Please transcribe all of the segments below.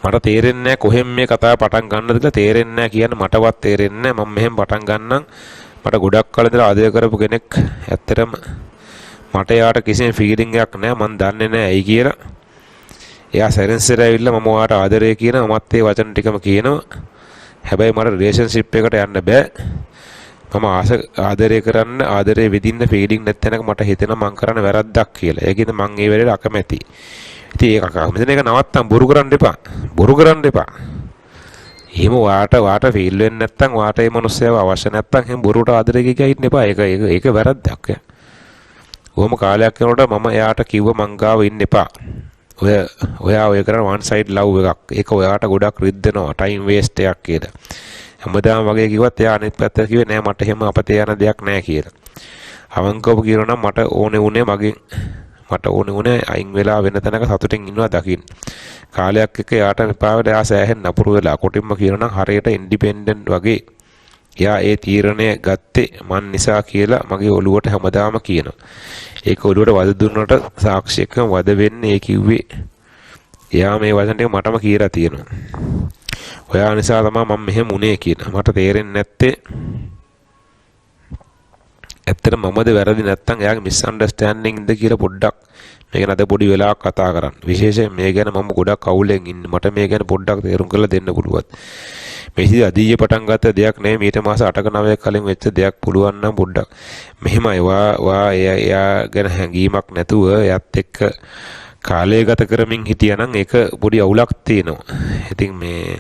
මට තේරෙන්නේ නැහැ කොහෙන් මේ කතාව පටන් ගන්නද කියලා තේරෙන්නේ නැහැ කියන්නේ මටවත් තේරෙන්නේ නැහැ. මම මෙහෙම පටන් ගන්නම්. මට ගොඩක් කල ඉඳලා ආදරය කරපු කෙනෙක්. ඇත්තටම මට යාට කිසිම ෆීලිං එකක් නැහැ. මම දන්නේ නැහැ ඇයි කියලා. එයා සැරෙන්සර ඇවිල්ලා මම ඔයාට ආදරය කියනවා. මමත් ඒ වචන ටිකම කියනවා. හැබැයි මට රිලේෂන්ෂිප් එකට යන්න බෑ. මම ආදරය කරන්න ආදරේ විඳින්න ෆීලිං නැත්නම් මට හිතෙනවා මං කරන වැරද්දක් කියලා. ඒකෙන්ද මං ඒ වෙලේට අකමැති. ඉතින් ඒක කකා මෙතන එක නවත්තම් බොරු කරන්න එපා. බොරු කරන්න එපා. එහෙම වාට ෆීල් වෙන්නේ නැත්නම් වාට මේ මිනිස්සයව අවශ්‍ය නැත්නම් එහෙම බොරුවට ආදරය කිය ඉන්න එපා. ඒක වැරද්දක්. කොහොම කාලයක් යනකොට මම එයාට කිව්ව මං ගාව ඉන්න එපා. ඔය කරන one side love එකක්. ඒක ඔයාට ගොඩක් රිද්දනවා. time waste එකක් කියලා. හැමදාම වගේ කිව්වත් එයා අනිත් පැත්තට කිව්වේ නෑ මට එහෙම අපතේ යන දෙයක් නෑ කියලා. අවංකවම කියනවා නම් මට ඕනේ උනේ අයින් වෙලා වෙන තැනක සතුටින් ඉන්නවා දකින්න. කාලයක් එක්ක යාට මෙපාවට එයා සෑහෙන නපුරු වෙලා කොටින්ම කියනවා නම් හරියට ඉන්ඩිපෙන්ඩන්ට් වගේ. එයා ඒ තීරණය ගත්තේ මන් නිසා කියලා මගේ ඔළුවට හැමදාම කියනවා. ඒක ඔළුවට වද දුන්නට සාක්ෂියකම වද වෙන්නේ ඒ කිව්වේ. එයා මේ වචන ටික මටම කියලා තියෙනවා. ඔයා නිසා තමයි මම මෙහෙම උනේ කියලා. මට තේරෙන්නේ නැත්තේ ඇත්තට මමද වැරදි නැත්තම් එයාගේ මිස්අන්ඩර්ස්ටෑන්ඩින්ග් ඉද කියලා පොඩ්ඩක් මේ ගැන අද පොඩි වෙලාවක් කතා කරන්න. විශේෂයෙන් මේ ගැන මම ගොඩක් අවුලෙන් ඉන්නේ. මට මේ ගැන පොඩ්ඩක් තේරුම් කරලා දෙන්න පුළුවන්. මේ ඉතින් අදීයේ පටන් ගත්ත දෙයක් නෙමෙයි. මීට මාස 8ක 9ක කලින් වෙච්ච දෙයක් පුළුවන් නම් පොඩ්ඩක් මෙහෙමයි එයා ගැන හැඟීමක් නැතුව එයත් එක්ක කාලය ගත කරමින් හිටියානම් ඒක පොඩි අවුලක් තියෙනවා. ඉතින් මේ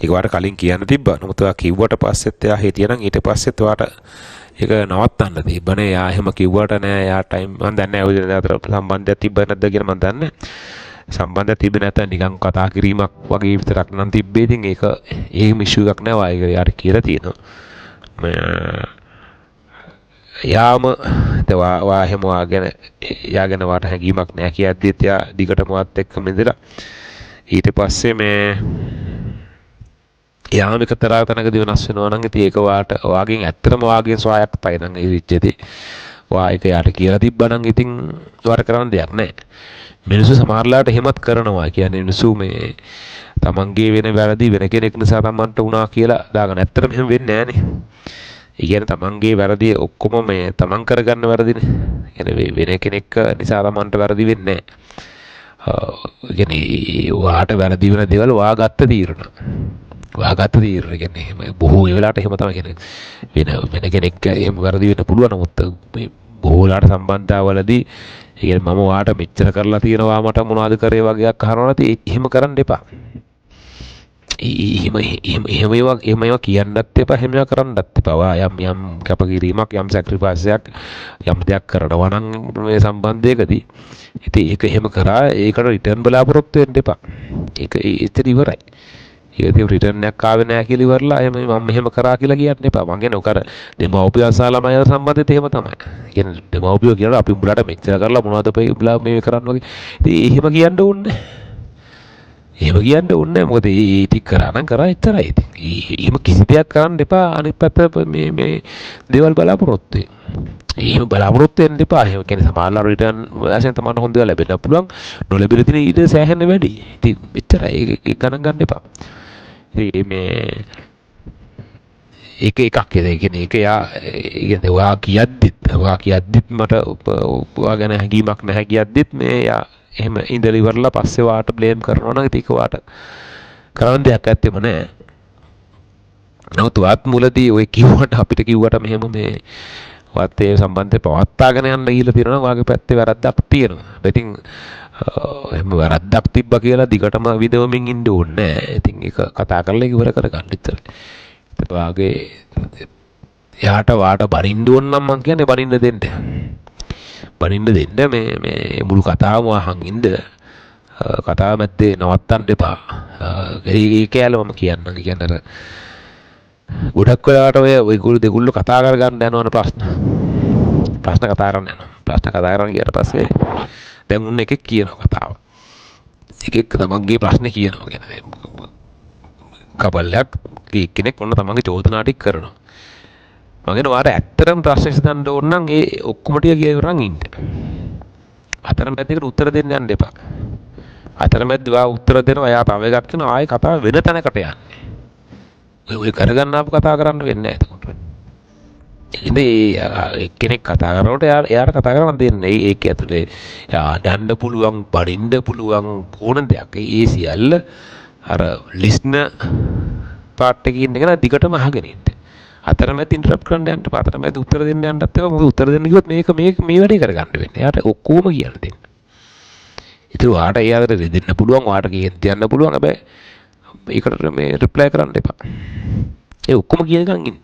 ඒක වාට කලින් කියන්න තිබ්බා. නමුත් ඔයා කිව්වට පස්සෙත් එයා හිටියානම් ඊට පස්සෙත් වාට ඒක නවත්තන්න තිබ්බනේ. එයා එහෙම කිව්වට නෑ. එයා ටයිම් මම දන්නේ නැහැ අතර සම්බන්ධයක් තිබ්බ නැද්ද කියලා මම දන්නේ. සම්බන්ධයක් තිබ්බේ නැත්නම් නිකන් කතා කිරීමක් වගේ විතරක් නම් තිබ්බේ. ඉතින් ඒක ඉෂුව එකක් නෑ. ඒක යාට කියලා තියෙනවා. යාම වා එහෙම යාගෙන වාට හැඟීමක් නෑ කියද්දිත් යා දිගටම වත් එක්කම ඉඳලා ඊට පස්සේ මේ යාම එක තැනකදී වෙනස් වෙනවා නම් ඉතින් ඒක වාගෙන් ඇත්තටම වාගෙන් ස්වායත්තයි නම් ඒ විච්චේදී වා ඒක යාට කියලා තිබ්බනම් ඉතින් වාට කරන්න දෙයක් නෑ. මිනිස්සු සමහරලාට එහෙමත් කරනවා. කියන්නේ මිනිස්සු මේ තමන්ගේ වෙන වැරදි වෙන කෙනෙක් නිසා තමන්ට වුණා කියලා දාගන්න. ඇත්තටම එහෙම වෙන්නේ නෑනේ. ඒ කියන්නේ තමන්ගේ වැරදි ඔක්කොම මේ තමන් කරගන්න වැරදිනේ. කියන්නේ වෙන කෙනෙක් නිසා තමන්ට වැරදි වෙන්නේ නෑ. කියන්නේ වාට වැරදි වෙන දේවල් වාගත්ත තීරණ. කියන්නේ බොහෝ වෙලාවට එහෙම තමයි කියන්නේ වෙන කෙනෙක් එහෙම වැරදි වෙන්න පුළුවන්. නමුත් මේ බොහෝ වෙලාවට සම්බන්ධතාවවලදී ඒ කියන්නේ මම වාට මෙච්චර කරලා තියෙනවා මට මොනවද කරේ වගේක් අහනවා නැති එහෙම කරන්න එපා. එහෙම ඒවා කියන්නත් එපා. එහෙම කරන්නත් එපා. වා යම් කැපකිරීමක් යම් සැක්‍රිෆයිස් එකක් යම් දෙයක් කරනවා නම් මේ සම්බන්ධයකදී ඉතින් ඒක එහෙම කරා ඒකට රිටර්න් බලාපොරොත්තු වෙන්න එපා. ඒක එතන ඉවරයි. ඒක රිටර්න් එකක් ආවේ නැහැ කියලා ඉවරලා මම මෙහෙම කරා කියලා කියන්න එපා. මං කියන්නේ ඔක අර දෙමව්පියන් සහ ළමයි සම්බන්ධෙත් එහෙම තමයි. කියන්නේ දෙමව්පියෝ කියනවා අපි උඹලාට මෙච්චර කරලා මොනවද උඹලා මේ කරන්න වගේ. ඉතින් එහෙම කියන්න ඕනේ. එහෙම කියන්න ඕනේ. මොකද ඒ ටික කරා නම් කරා එච්චරයි. ඉතින් එහෙම කිසි දෙයක් කරන්න එපා. අනිත් පැත්ත මේ දේවල් බලාපොරොත්තු එහෙම බලාපොරොත්තු වෙන්න එපා. එහෙම කියන්නේ සමානලා රිටර්න් වශයෙන් තමයි හොඳ දේවල් ලැබෙන්න පුළුවන්. නොලැබෙන තියෙන ඊට සෑහෙන වැඩි. ඉතින් එච්චරයි. ඒක ගණන් ගන්න එපා. මේ එකක් කියන්නේ ඒක කියන්නේ ඔයා කියද්දිත් මට ඔයා ගැන හැඟීමක් නැහැ කියද්දිත් මේ යා එහෙම ඉඳලා ඉවරලා පස්සේ වාට බ්ලේම් කරනවා නම් ඒක වාට කරන්න දෙයක් ඇත්තෙම නැහැ. නමුත් වාත් මුලදී ඔය කිව්වට අපිට කිව්වට මෙහෙම මේ වත් ඒ සම්බන්ධය පවත්වාගෙන යන්න ගිහිල්ලා තියෙනවා වාගේ පැත්තේ වැරද්දක් තියෙනවා. ඉතින් එහෙම වැරද්දක් තිබ්බා කියලා දිගටම විදවමින් ඉන්න ඕනේ නැහැ. ඉතින් ඒක කතා කරලා ඉවර කරගන්න ඉතරයි. ඒත් වාගේ යාට වාට බනින්න ඕන නම් මං කියන්නේ බනින්න දෙන්න. මේ මුළු කතාවම අහන් ඉන්න. කතාව මැද්දේ නවත්තන්න එපා. ඒක ඇලම මම කියන්නම්. කියන්නේ අර ගොඩක් වෙලාවට ඔයගොල්ලෝ දෙගොල්ලෝ කතා කරගන්න යනවනේ ප්‍රශ්න කතා කරන්න යනවා. ප්‍රශ්න කතා කරන් ගියට පස්සේ දැන් උන් එකෙක් කියනවා කතාව. එකෙක් තමන්ගේ ප්‍රශ්නේ කියනවා. කියන්නේ කබල්ලක් කෙනෙක් ඔන්න තමන්ගේ චෝදනා ටික කරනවා. මම කියන වාට ඇත්තටම ප්‍රශ්න විසඳන්න ඕන නම් ඒ ඔක්කොම ටික කියවරන් ඉන්න. අතරම පැත්තකට උත්තර දෙන්න යන්න එපා. අතරමැද වා උත්තර දෙනවා. එයා තව එකක් කරනවා. ආයේ කතාව වෙන තැනකට යන්නේ. ඔය කරගන්න ආපු කතා කරන්න වෙන්නේ නැහැ එතකොට. ඉතින් එක්කෙනෙක් කතා කරනකොට එයාට කතා කරන්න දෙන්නේ. ඒක ඇතුලේ යන්න පුළුවන්, බඩින්න පුළුවන් ඕන දෙයක්. ඒ සියල්ල අර ලිස්න පාට් එකේ ඉන්න කෙනා දිගටම අහගෙන ඉන්න. අතරමැද ඉන්ටරප්ට් කරන්න යන්න එපා. අතරමැද උත්තර දෙන්න යන්නත් එපා. මොකද උත්තර දෙන්න කිව්වොත් මේ වැඩේ කරගන්න වෙන්නේ. එයාට ඔක්කොම කියන්න දෙන්න. ඉතින් ඔයාට ඒ අතර දෙන්න පුළුවන්, ඔයාට කියන්න පුළුවන්. හැබැයි ඒකට මේ රිප්ලයි කරන්න එපා. ඒ ඔක්කොම කියනකම් ඉන්න.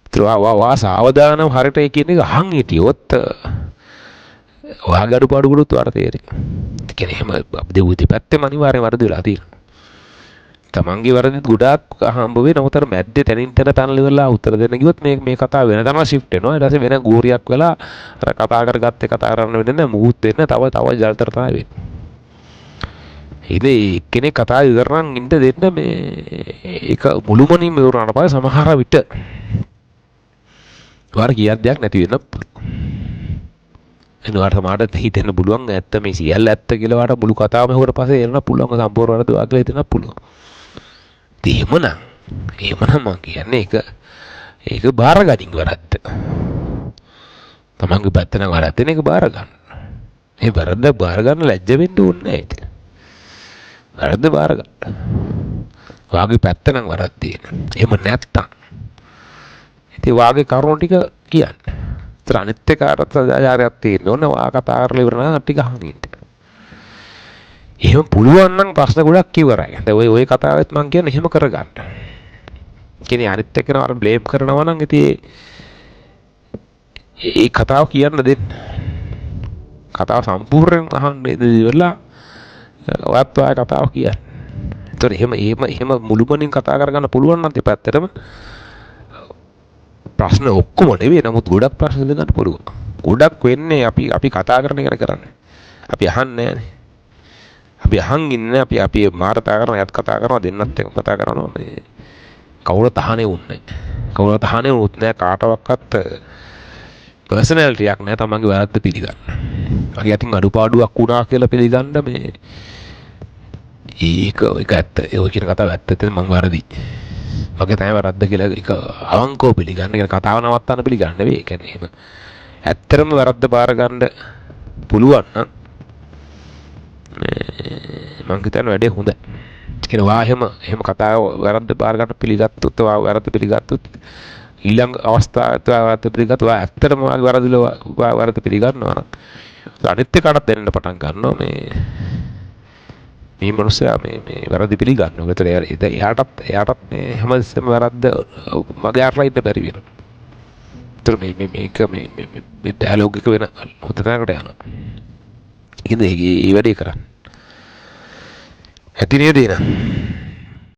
ඉතින් වා සාවධානව හරියට ඒ කියන එක අහන් හිටියොත් ඔයාගේ අඩුපාඩු වලුත් ඔයාට තේරෙයි. ඒ කියන්නේ එහෙම දෙපැත්තෙම අනිවාර්යෙන් වරද වෙලා තියෙනවා. තමන්ගේ වැරදිත් ගොඩාක් හම්බ වෙන උතර මැද්දේ තැනින් තැන පැනලා ඉවරලා උත්තර දෙන්න ගියොත් මේ කතාව වෙන තැනකට shift වෙනවා. ඊට පස්සේ වෙන ගෝරියක් වෙලා අර කතා කරගත්තේ කතා කරන්න වෙන්නේ නැහැ. මුහුත් වෙන්න තව ජලතර තමයි වෙන්නේ. ඉතින් කෙනෙක් කතා ඉවරනම් ඉන්න දෙන්න මේ ඒක මුළුමනින්ම ඉවරනට පස්සේ සමහර විට වාර කියක් දෙයක් නැති වෙන්න පුළුවන්. එනවාට මාට හිතෙන්න පුළුවන් ඇත්ත මේ සියල්ල ඇත්ත කියලා වාට මුළු කතාවම හොර පස්සේ එන්න පුළුවන් සම්පූර්ණ වරද වාග්ලා හිතෙන්න පුළුවන්. එහෙමනම් මම කියන්නේ ඒක බාර ගනින් වරද්ද. තමන්ගේ පැත්ත නම් වරද්ද නේ ඒක බාර ගන්න. මේ වරද්ද බාර ගන්න ලැජ්ජ වෙන්න ඕනේ නැහැ ඉතින්. වරද්ද බාර ගන්න. වාගේ පැත්ත නම් වරද්ද තියෙන. එහෙම නැත්තම් ඉතින් වාගේ කරුණු ටික කියන්නේ. ඒතර අනිත් එකාටත් ආචාරයක් තියෙන්න ඕනේ. වා කතා කරලා ඉවර නම් ටික අහන්න ඉන්න. එහෙම පුළුවන් නම් ප්‍රශ්න ගොඩක් ඉවරයි. දැන් ඔය කතාවෙත් මම කියන්නේ එහෙම කරගන්න. කියන්නේ අනිත් එක්කන අර බ්ලේම් කරනවා නම් ඉතින් ඒ කතාව කියන්න දෙන්න. කතාව සම්පූර්ණයෙන් අහන්න ඉවරලා ඔයත් ඔය කතාව කියන්න. ඒතර එහෙම මුළුමනින් කතා කරගන්න පුළුවන් නම් දෙපැත්තටම ප්‍රශ්න ඔක්කොම නෙවෙයි. නමුත් ගොඩක් ප්‍රශ්න දෙන්න පුළුවන්. ගොඩක් වෙන්නේ අපි කතා කරන එක කරන්නේ. අපි අහන්නේ නැහැනේ. අපි අහන් ඉන්නේ අපි මාර්තා කරනවා යත් කතා කරනවා දෙන්නත් එක්ක කතා කරනවා මේ කවුරු තහනේ උන්නේ කවුරු තහනේ උත් නැහැ කාටවත් පර්සනැලිටි එකක් නැහැ තමන්ගේ වැරද්ද පිළිගන්න. මගේ අතින් අඩුපාඩුවක් වුණා කියලා පිළිගන්න මේ ඒක ඇත්ත. ඒ කියන කතාව ඇත්ත. මම වැරදි. මගේ තමයි වැරද්ද කියලා ඒක අවංකව පිළිගන්න. කියන කතාව නවත්තන්න පිළිගන්න නෙවෙයි. ඒ කියන්නේ එහෙම ඇත්තටම වැරද්ද බාර ගන්න පුළුවන් නම් මං හිතන්නේ වැඩේ හොඳයි. කියන වා එහෙම කතාව වැරද්ද බාර ගන්න පිළිගත්තොත් වැරද්ද පිළිගත්තොත් ඊළඟ අවස්ථාවට වැරද්ද පිළිගත්තොත් ඇත්තටම වැරද්ද පිළිගන්නවා නම් අනිත් එකට දෙන්න පටන් ගන්නවා මේ මිනිස්සයා මේ වැරදි පිළිගන්නවා. ඒතර එයාටත් මේ හැමදෙස්සම වැරද්ද මගේ අරලා ඉන්න බැරි වෙනවා. ඒතර මේ ඩයලොග් එක වෙන හොඳ තැනකට යනවා. ඉතින් ඒ වැඩේ කරන්න. ඇති නේද?